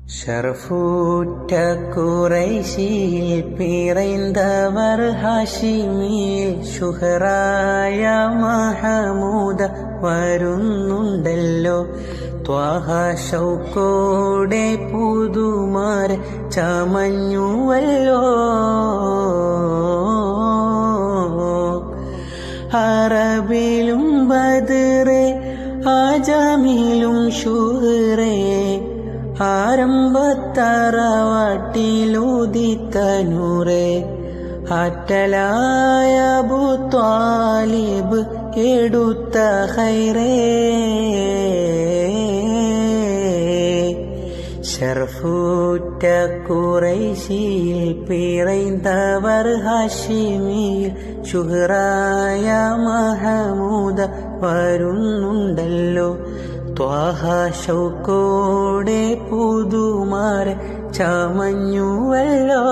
ഷറഫൂറ്റ ഖുറൈശിയിൽ പിറந்தവർ ഹാഷിമിൽ ശുഹറായ മഹമൂദ വരുന്നുണ്ടല്ലോ. ത്വാഹ ശൗക്കോടെ പുതുമാർ ചമഞ്ഞുവല്ലോ. അറബിലും ബദറെ ആജമിലും ശുഹറേ ആരംഭത്തറവാട്ടിലുദിത്തനൂറേ ആറ്റലായ അബൂ ത്വാലിബ് എടുത്ത ഖൈറേ. ഷറഫൂറ്റ ഖുറൈശിയിൽ പിറந்தവർ ഹാഷിമിൽ ശുഹറായ മഹമൂദ വരുന്നുണ്ടല്ലോ. ത്വാഹ ശൗക്കോടെ പുതുമാർ ചമഞ്ഞുവല്ലോ.